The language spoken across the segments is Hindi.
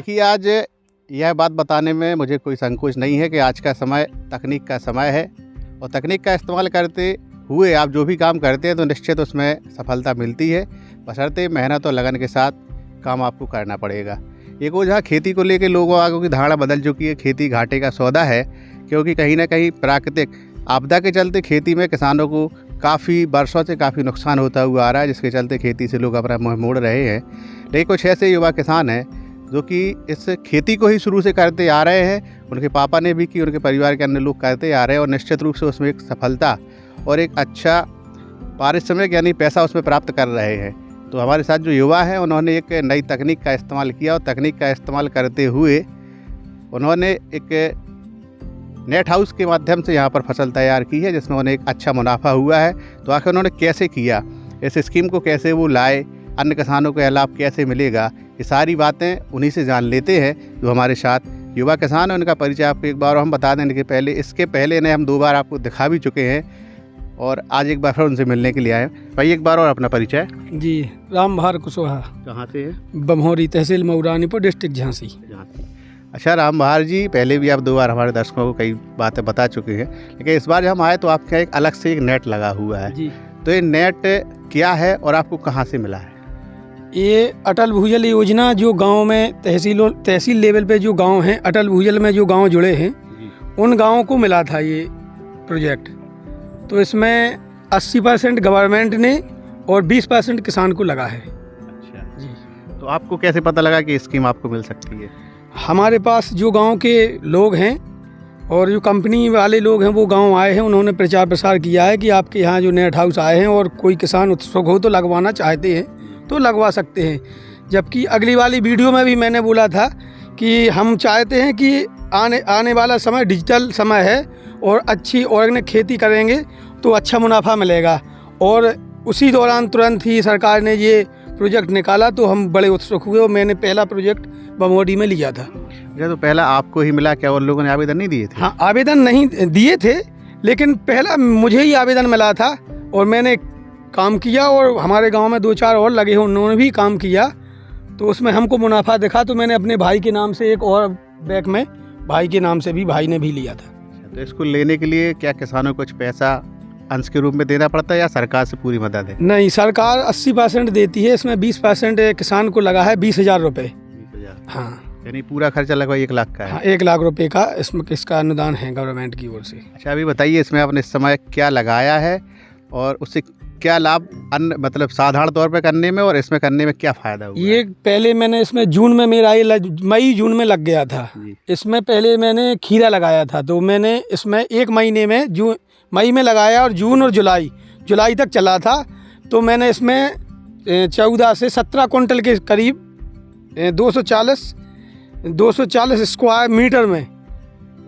देखिए, आज यह बात बताने में मुझे कोई संकोच नहीं है कि आज का समय तकनीक का समय है और तकनीक का इस्तेमाल करते हुए आप जो भी काम करते हैं तो निश्चित उसमें सफलता मिलती है, बशर्ते मेहनत और लगन के साथ काम आपको करना पड़ेगा। एक वो जहाँ खेती को लेकर लोगों की धारणा बदल चुकी है, खेती घाटे का सौदा है, क्योंकि कहीं ना कहीं प्राकृतिक आपदा के चलते खेती में किसानों को काफ़ी वर्षों से काफ़ी नुकसान होता हुआ आ रहा है, जिसके चलते खेती से लोग अपना मुँह मोड़ रहे हैं। लेकिन कुछ ऐसे युवा किसान हैं जो कि इस खेती को ही शुरू से करते आ रहे हैं, उनके पापा ने भी की, उनके परिवार के अन्य लोग करते आ रहे हैं और निश्चित रूप से उसमें एक सफलता और एक अच्छा पारिश्रमिक यानी पैसा उसमें प्राप्त कर रहे हैं। तो हमारे साथ जो युवा हैं उन्होंने एक नई तकनीक का इस्तेमाल किया और तकनीक का इस्तेमाल करते हुए उन्होंने एक नेट हाउस के माध्यम से यहाँ पर फसल तैयार की है, जिसमें उन्हें एक अच्छा मुनाफा हुआ है। तो आखिर उन्होंने कैसे किया, इस स्कीम को कैसे वो लाए, अन्य किसानों को यह लाभ कैसे मिलेगा, ये सारी बातें उन्हीं से जान लेते हैं जो हमारे साथ युवा किसान हैं। उनका परिचय आपको एक बार हम बता देने के पहले, इसके पहले इन्हें हम 2 बार आपको दिखा भी चुके हैं और आज एक बार फिर उनसे मिलने के लिए आए। भाई एक बार और अपना परिचय। जी, रामभार कुशवाहा, कहाँ से है? बमहोरी तहसील मऊरानीपुर, डिस्ट्रिक्ट झांसी। अच्छा रामबहार जी, पहले भी आप 2 बार हमारे दर्शकों को कई बातें बता चुके हैं, लेकिन इस बार जब हम आए तो आपके यहाँ एक अलग से एक नेट लगा हुआ है जी। तो ये नेट क्या है और आपको कहाँ से मिला है? ये अटल भूजल योजना जो गांव में तहसील लेवल पे जो गांव हैं, अटल भूजल में जो गांव जुड़े हैं उन गांवों को मिला था ये प्रोजेक्ट। तो इसमें 80% गवर्नमेंट ने और 20% किसान को लगा है। अच्छा जी। तो आपको कैसे पता लगा कि स्कीम आपको मिल सकती है? हमारे पास जो गांव के लोग हैं और जो कंपनी वाले लोग हैं वो गांव आए हैं, उन्होंने प्रचार प्रसार किया है कि आपके यहाँ जो नेट हाउस आए हैं और कोई किसान उत्सुक हो तो लगवाना चाहते हैं तो लगवा सकते हैं। जबकि अगली वाली वीडियो में भी मैंने बोला था कि हम चाहते हैं कि आने वाला समय डिजिटल समय है और अच्छी ऑर्गेनिक खेती करेंगे तो अच्छा मुनाफा मिलेगा। और उसी दौरान तुरंत ही सरकार ने ये प्रोजेक्ट निकाला तो हम बड़े उत्सुक हुए और मैंने पहला प्रोजेक्ट बमोरी में लिया था। तो पहला आपको ही मिला क्या और लोगों ने आवेदन नहीं दिए थे? हाँ, आवेदन नहीं दिए थे, लेकिन पहला मुझे ही आवेदन मिला था और मैंने काम किया और हमारे गांव में 2-4 और लगे हैं, उन्होंने भी काम किया। तो उसमें हमको मुनाफा दिखा तो मैंने अपने भाई के नाम से एक और बैग में भाई के नाम से भी भाई ने भी लिया था। तो इसको लेने के लिए क्या किसानों को कुछ पैसा अंश के रूप में देना पड़ता है या सरकार से पूरी मदद है? नहीं, सरकार 80% देती है, इसमें 20% किसान को लगा है 20,000 रुपये। 20,000? हाँ, यानी पूरा खर्चा लगभग 1 लाख का है। हाँ, 1 लाख रुपए का इसका अनुदान है गवर्नमेंट की ओर से। अच्छा अभी बताइए, इसमें आपने इस समय क्या लगाया है और उससे क्या लाभ अन्य मतलब साधारण तौर पे करने में और इसमें करने में क्या फ़ायदा हुआ? ये पहले मैंने इसमें जून में मेरा ये मई जून में लग गया था। इसमें पहले मैंने खीरा लगाया था तो मैंने इसमें 1 महीने में मई में लगाया और जून और जुलाई तक चला था। तो मैंने इसमें 14 से 17 क्विंटल के करीब 240 स्क्वायर मीटर में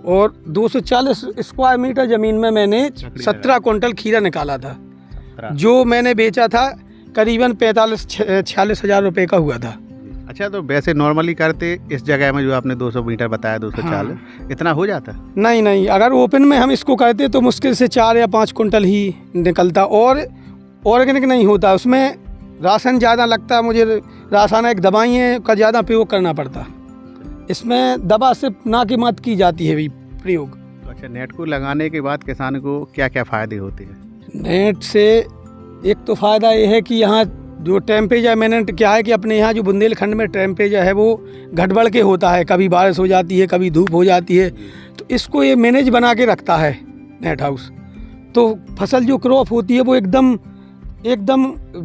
और 240 स्क्वायर मीटर ज़मीन में मैंने 17 क्विंटल खीरा निकाला था, जो मैंने बेचा था करीबन 45-46 हज़ार रुपये का हुआ था। अच्छा, तो वैसे नॉर्मली करते इस जगह में जो आपने 200 मीटर बताया 240, हाँ। इतना हो जाता? नहीं, अगर ओपन में हम इसको करते तो मुश्किल से 4 या 5 क्विंटल ही निकलता और ऑर्गेनिक नहीं होता, उसमें राशन ज़्यादा लगता, मुझे रासायनिक दवाइयों का ज़्यादा प्रयोग करना पड़ता। इसमें दवा से ना की मत की जाती है भी प्रयोग। अच्छा, नेट को लगाने के बाद किसान को क्या क्या फ़ायदे होते हैं? नेट से एक तो फ़ायदा ये है कि यहाँ जो टेम्परेचर मैंने क्या है कि अपने यहाँ जो बुंदेलखंड में टेम्परेचर है वो घट-बढ़ के होता है, कभी बारिश हो जाती है, कभी धूप हो जाती है, तो इसको ये मैनेज बना के रखता है नेट हाउस। तो फसल जो क्रॉप होती है वो एकदम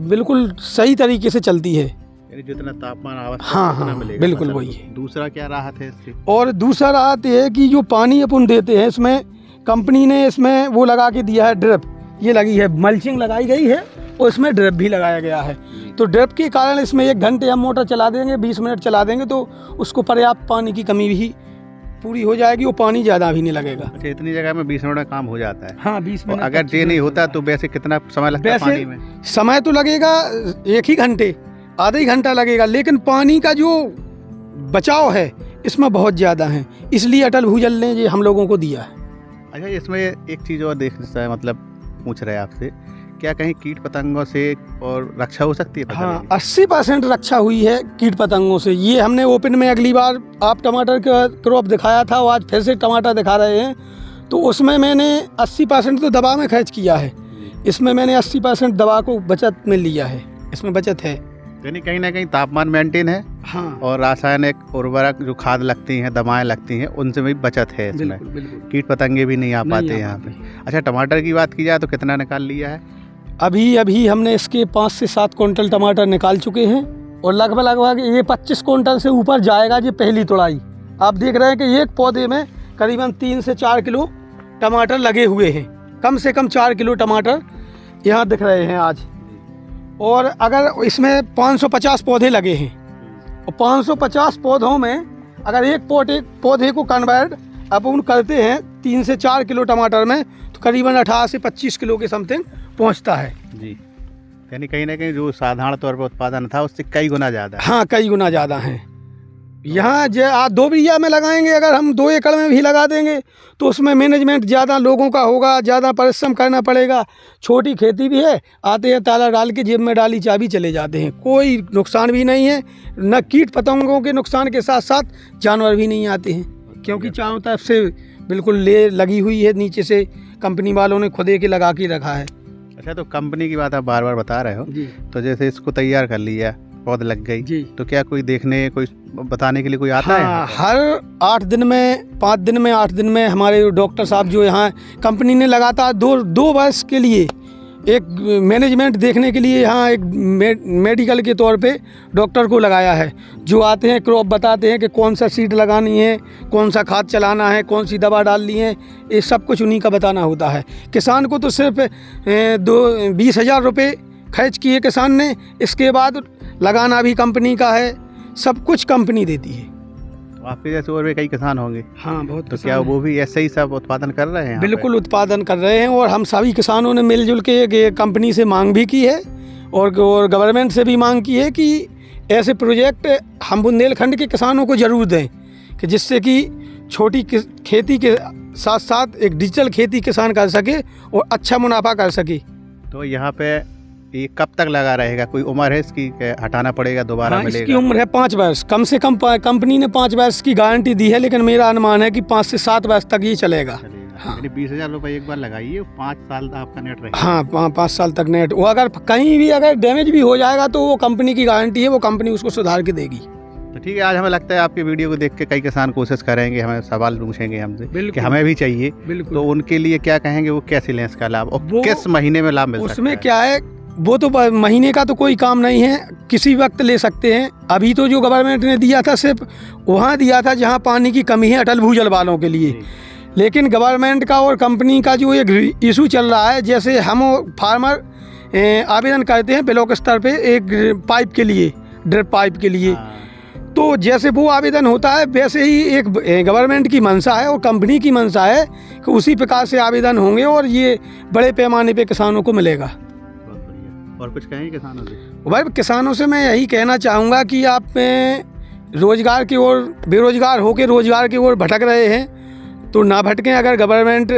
बिल्कुल सही तरीके से चलती है, यानी जितना तापमान आवश्यक है हाँ, उतना मिलेगा। बिल्कुल वही है। दूसरा क्या राहत है इससे? और दूसरा राहत ये है कि जो पानी अपन देते हैं इसमें कंपनी ने इसमें वो लगा के दिया है ड्रिप, ये लगी है, मल्चिंग लगाई गई है और इसमें ड्रिप भी लगाया गया है। तो ड्रिप के कारण इसमें 1 घंटे हम मोटर चला देंगे, 20 मिनट चला देंगे तो उसको पर्याप्त पानी की कमी भी पूरी हो जाएगी और पानी ज़्यादा भी नहीं लगेगा। अच्छा, इतनी जगह में 20 मिनट में काम हो जाता है? हाँ, 20 मिनट। अगर ये नहीं होता तो वैसे कितना समय लगता है पानी में? समय तो लगेगा 1 ही घंटे, आधा ही घंटा लगेगा, लेकिन पानी का जो बचाव है इसमें बहुत ज़्यादा है, इसलिए अटल भूजल ने ये हम लोगों को दिया है। अच्छा, इसमें एक चीज़ और देखना है, मतलब पूछ रहे हैं आपसे क्या कहीं कीट पतंगों से और रक्षा हो सकती है फसल हाँ, की? 80% रक्षा हुई है कीट पतंगों से। ये हमने ओपन में अगली बार आप टमाटर का क्रॉप दिखाया था, और आज फिर से टमाटर दिखा रहे हैं, तो उसमें मैंने 80% तो दवा में खर्च किया है। इसमें मैंने 80% दवा को बचत में लिया है, इसमें बचत है। यानी कहीं ना कहीं तापमान मेंटेन है हाँ, और रासायनिक उर्वरक जो खाद लगती हैं, दवाएं लगती हैं, उनसे भी बचत है इसमें। बिल्कुल बिल्कुल। कीट पतंगे भी नहीं आ नहीं पाते आ यहाँ पे। पाते। अच्छा, टमाटर की बात की जाए तो कितना निकाल लिया है? अभी हमने इसके 5 से 7 क्विंटल टमाटर निकाल चुके हैं, और लगभग ये 25 क्विंटल से ऊपर जाएगा। ये पहली तुड़ाई आप देख रहे हैं कि एक पौधे में करीबन 3 से 4 किलो टमाटर लगे हुए हैं। कम से कम 4 किलो टमाटर यहाँ दिख रहे हैं आज। और अगर इसमें 550 पौधे लगे हैं, और 550 पौधों में अगर एक पौधे को कन्वर्ट अपन करते हैं 3 से 4 किलो टमाटर में, तो करीबन 18 से 25 किलो के समथिंग पहुंचता है जी। यानी कहीं ना कहीं जो साधारण तौर पर उत्पादन था उससे कई गुना ज़्यादा है। हाँ, कई गुना ज़्यादा हैं। यहाँ जो 2 बीघा में लगाएंगे, अगर हम 2 एकड़ में भी लगा देंगे तो उसमें मैनेजमेंट ज़्यादा लोगों का होगा, ज़्यादा परिश्रम करना पड़ेगा। छोटी खेती भी है, आते हैं ताला डाल के जेब में डाली चाबी चले जाते हैं, कोई नुकसान भी नहीं है। न कीट पतंगों के नुकसान के साथ साथ जानवर भी नहीं आते हैं, क्योंकि चारों तरफ से बिल्कुल ले लगी हुई है, नीचे से कंपनी वालों ने खुदे के लगा के रखा है। अच्छा, तो कंपनी की बात आप बार बार बता रहे हो जी तो जैसे इसको तैयार कर लिया, पौध लग गई, जी। तो क्या कोई देखने, कोई बताने के लिए कोई आता है यहाँ हाँ, पे? हर 8 दिन में, 5 दिन में, 8 दिन में हमारे डॉक्टर साहब जो यहाँ कंपनी ने लगातार 2 वर्ष के लिए एक मैनेजमेंट देखने के लिए यहाँ एक मेडिकल के तौर पे डॉक्टर को लगाया है, जो आते हैं, क्रॉप बताते हैं कि कौन सा सीड लगानी है, कौन सा खाद चलाना है, कौन सी दवा डालनी है, ये सब कुछ उन्हीं का बताना होता है। किसान को तो सिर्फ 20,000 रुपये खर्च किए किसान ने, इसके बाद लगाना भी कंपनी का है, सब कुछ कंपनी देती है। तो आपके जैसे और भी कई किसान होंगे, हाँ, बहुत तो किसान क्या हैं। वो भी ऐसे ही सब उत्पादन कर रहे हैं यहाँ पे? बिल्कुल उत्पादन कर रहे हैं, और हम सभी किसानों ने मिलजुल के एक कंपनी से मांग भी की है, और गवर्नमेंट से भी मांग की है कि ऐसे प्रोजेक्ट हम बुंदेलखंड के किसानों को ज़रूर दें, कि जिससे कि छोटी खेती के साथ साथ एक डिजिटल खेती किसान कर सके और अच्छा मुनाफा कर सके। तो यहाँ पे ये कब तक लगा रहेगा? कोई उम्र है इसकी कि हटाना पड़ेगा, दोबारा हाँ, इसकी मिलेगा? उम्र है 5 वर्ष, कम से कम कंपनी ने 5 वर्ष की गारंटी दी है, लेकिन मेरा अनुमान है कि 5 से 7 वर्ष तक ये चलेगा। हाँ। यानी 20,000 रुपये एक बार लगाइए, 5 साल आपका नेट रहेगा। हाँ, 5 साल तक नेट। वो अगर कहीं भी अगर डैमेज भी हो जाएगा तो वो कंपनी की गारंटी है, वो कंपनी उसको सुधार के देगी। तो ठीक है, आज हमें लगता है आपकी वीडियो को देख के कई किसान कोशिश करेंगे, हमें सवाल पूछेंगे हमसे कि हमें भी चाहिए, बिल्कुल। तो उनके लिए क्या कहेंगे, वो कैसे लें इसका लाभ और वो किस महीने में लाभ मिल सकता उसमें है? क्या है, वो तो महीने का तो कोई काम नहीं है, किसी वक्त ले सकते हैं। अभी तो जो गवर्नमेंट ने दिया था सिर्फ वहाँ दिया था जहाँ पानी की कमी है, अटल भूजल वालों के लिए। लेकिन गवर्नमेंट का और कंपनी का जो एक इशू चल रहा है, जैसे हम फार्मर आवेदन करते हैं ब्लॉक स्तर पे एक पाइप के लिए, ड्रिप पाइप के लिए, तो जैसे वो आवेदन होता है वैसे ही एक गवर्नमेंट की मंशा है और कंपनी की मंशा है कि उसी प्रकार से आवेदन होंगे और ये बड़े पैमाने पे किसानों को मिलेगा। बहुत बढ़िया। और कुछ कहें किसानों से? भाई, किसानों से मैं यही कहना चाहूँगा कि आप रोज़गार की ओर, बेरोजगार होकर रोज़गार की ओर भटक रहे हैं तो ना भटकें। अगर गवर्नमेंट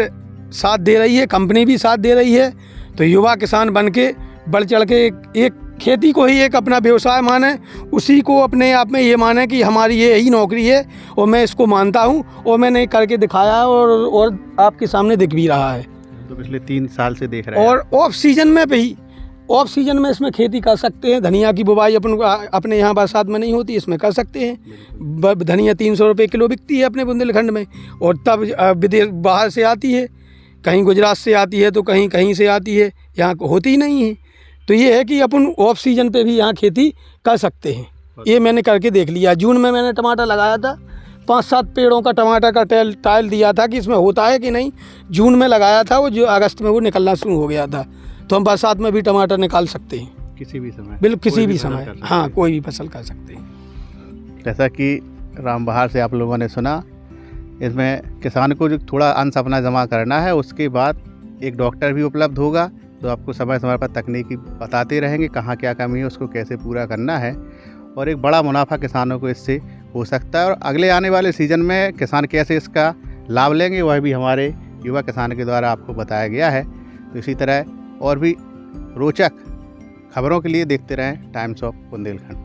साथ दे रही है, कंपनी भी साथ दे रही है, तो युवा किसान बन के बढ़ चढ़ के एक खेती को ही एक अपना व्यवसाय माने, उसी को अपने आप में ये माने कि हमारी ये ही नौकरी है और मैं इसको मानता हूँ और मैंने करके दिखाया है और आपके सामने दिख भी रहा है। तो पिछले 3 साल से देख रहे हैं। और ऑफ सीजन में भी, ऑफ सीजन में इसमें खेती कर सकते हैं। धनिया की बुवाई अपने यहाँ बरसात में नहीं होती, इसमें कर सकते हैं। धनिया 300 रुपये किलो बिकती है अपने बुंदेलखंड में, और तब विदेश बाहर से आती है, कहीं गुजरात से आती है तो कहीं कहीं से आती है, यहाँ होती ही नहीं है। तो ये है कि अपन ऑफ सीजन पे भी यहाँ खेती कर सकते हैं। ये मैंने करके देख लिया। जून में मैंने टमाटर लगाया था, 5-7 पेड़ों का टमाटर का ट्रायल दिया था कि इसमें होता है कि नहीं। जून में लगाया था, वो जो अगस्त में वो निकलना शुरू हो गया था। तो हम बरसात में भी टमाटर निकाल सकते हैं, किसी भी समय, बिल्कुल किसी भी फसल समय। कर सकते हाँ, हैं। कोई भी फसल कर सकते हैं। जैसा कि रामबहार से आप लोगों ने सुना, इसमें किसान को जो थोड़ा अंश अपना जमा करना है, उसके बाद एक डॉक्टर भी उपलब्ध होगा तो आपको समय समय पर तकनीकी बताते रहेंगे कहाँ क्या कमी है, उसको कैसे पूरा करना है, और एक बड़ा मुनाफा किसानों को इससे हो सकता है। और अगले आने वाले सीज़न में किसान कैसे इसका लाभ लेंगे वह भी हमारे युवा किसान के द्वारा आपको बताया गया है। तो इसी तरह और भी रोचक खबरों के लिए देखते रहें टाइम्स ऑफ बुंदेलखंड।